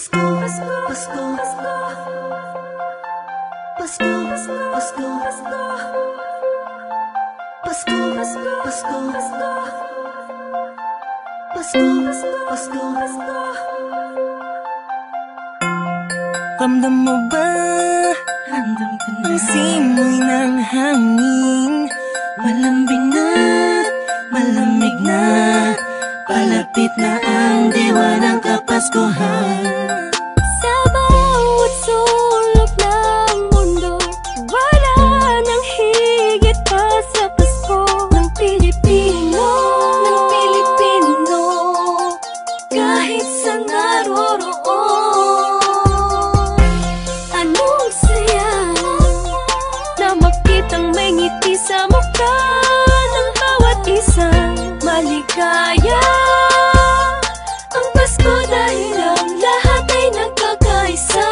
Pasko, Pasko, Pasko, Pasko, Pasko, Pasko, Pasko, Pasko, Pasko, Pasko, Pasko, Pasko. Ramdam mo ba? Ramdam ko na ang simoy ng hangin. Malambing na, malamig na, palapit na ang diwa ng Kapaskuhan. Sa bawat sulok ng mundo, wala nang higit pa sa Pasko ng Pilipino, ng Pilipino, kahit sa naroroon. Anong saya na makitang may ngiti sa mukha ng bawat isang maligaya. Ang Pasko dahil ang lahat ay nagkakaisa.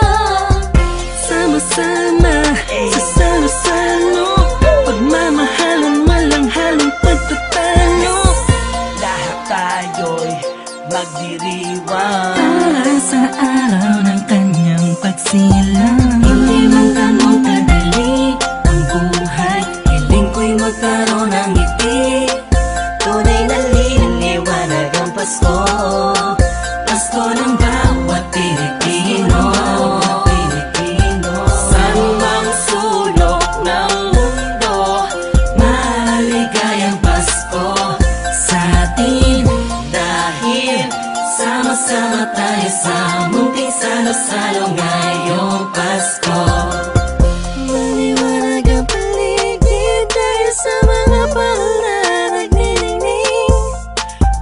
Sama-sama sa salo-salo, pagmamahalan walang halong pagtatalo. Lahat tayo'y magdiriwang Para sa araw ng kanyang pagsilang. Hindi man ganun kadali ang buhay, hiling ko'y magkaroon ng ngiti. Tunay na liwanag ang Pasko, Pasko ng bawat Pilipino, Pilipino. Saan mang sulok ng mundo, maligayang Pasko sa atin. Dahil sama-sama tayo sa munting salo-salo ngayong Pasko. Maliwanag ang paligid dahil sa mga pangarap nagniningning.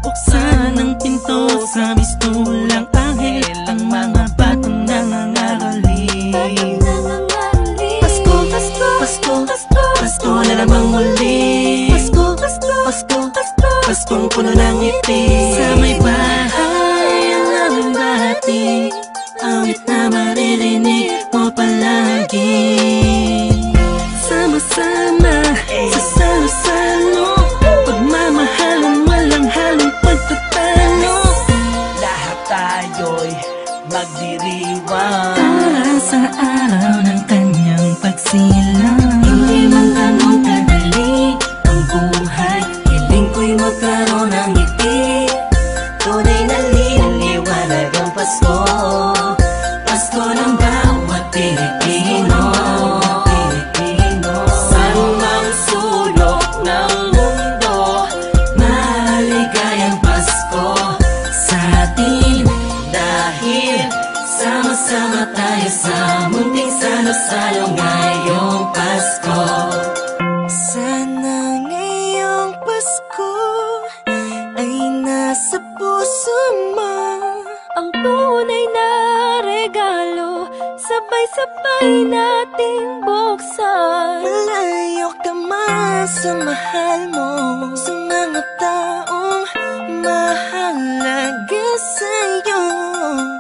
Buksan ang pinto sa mistulang anghel, ang mga batang nangangaroling. Pasko, Pasko, Pasko, Pasko, Pasko na namang muli. Pasko, Pasko, Pasko, Pasko, Paskong puno ng ngiti. Sa may bahay ang aming bati, awit na maririnig mo palagi. Sama-sama sa salo-salo, pagmamahalan walang halong pagtatalo. Lahat tayo'y magdiriwang Para sa araw ng kanyang pagsilang. Hindi man ganun kadali ang buhay, hiling ko'y magkaroon ng ngiti. Tunay na liwanag ang Pasko, Pasko ng bawat Pilipino, Pilipino. Saan mang sulok ng mundo, maligayang Pasko sa atin. Dahil sama-sama tayo sa munting salo-salo ngayong Pasko. Sana ngayong Pasko ay nasa puso mo Ang tunay na regalo, sabay-sabay nating buksan. Malayo ka man sa mahal mo, sa mga taong mahalaga sa'yo.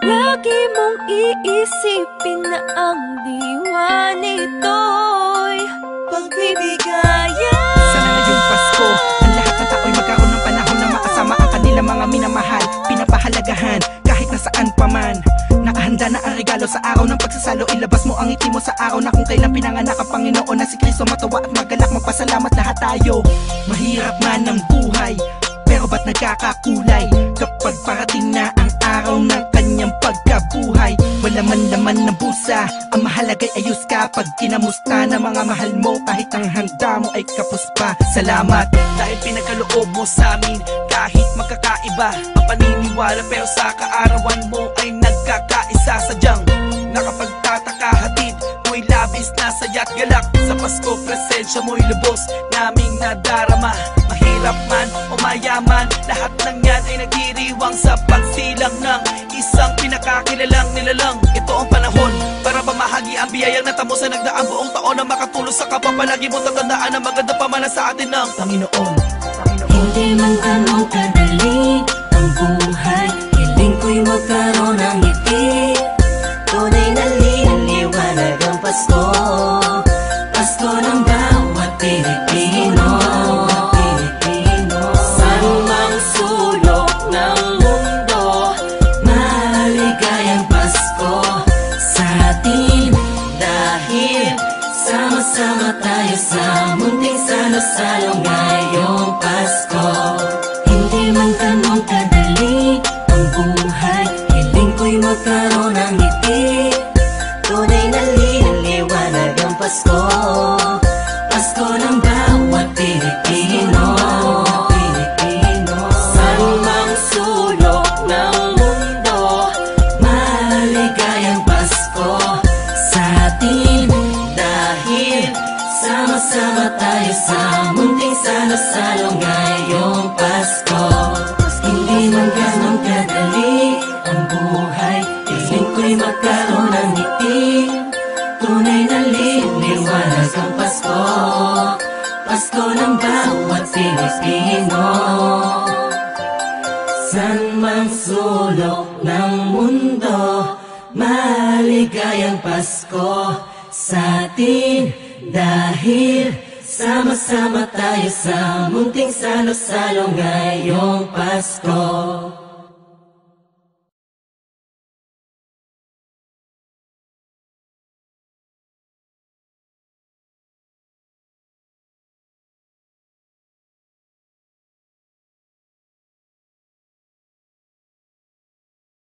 Lagi mong iisipin na ang diwa nito'y pagbibigayan. Sana ngayong Pasko, ang lahat ng tao'y magkaroon ng panahon na makasama ang kanilang mga minamahal, pinapahalagahan kahit nasaan pa man. Nakahanda na ang regalo sa araw ng pagsasalo, ilabas mo ang ngiti mo sa araw na kung kailan pinanganak ang Panginoon na si Kristo. Matawa at magalak, magpasalamat lahat tayo. Mahirap man ang buhay, pero ba't nagkakakulay kapag parating na ang araw ng kanyang pagkabuhay? Wala man laman ng busa, ang mahalaga'y ayos ka. Pag kinamusta na mga mahal mo, kahit ang handa mo ay kapos pa. Salamat dahil pinagkaloob mo sa amin, kahit magkakaiba ang paniniwala, pero sa kaarawan mo ay nagkakaisa. Sadyang nakapagtataka, hatid mo'y labis na saya't galak. Sa Pasko, presensya mo'y lubos naming nadarama. Mahirap man o mayaman, lahat ng yan ay nagdiriwang sa pagsilang ng isang pinakakilalang nilalang. Ito ang panahon para pamahagi ang biyayang natamo sa nagdaang buong taon, na makatulong sa kapwa. Palagi mo tatandaan ang maganda pamana sa atin ng Panginoon. Hindi man ganun kadali ang buhay, hiling ko'y magkaroon ng ngiti. Tunay na liwanag ang Pasko, Pasko ng bawat Pilipino, Pilipino. Saan mang sulok ng mundo, maligayang Pasko. salo-salo ngayong Pasko. Hindi man ganun kadali ang buhay, hiling ko'y magkaroon ng ngiti. Tunay na liwanag ang Pasko, Pasko ng bawat Pilipino. Saan mang sulok ng mundo, maligayang Pasko sa atin. Dahil sama-sama tayo sa munting salo-salo ngayong Pasko. Hindi man ganun kadali ang buhay, hiling ko'y magkaroon ng ngiti. Tunay na liwanag ang Pasko, Pasko ng bawat Pilipino. San mang sulok ng mundo, maligayang Pasko sa atin. Dahil sama-sama tayo sa munting salo-salo ngayong Pasko.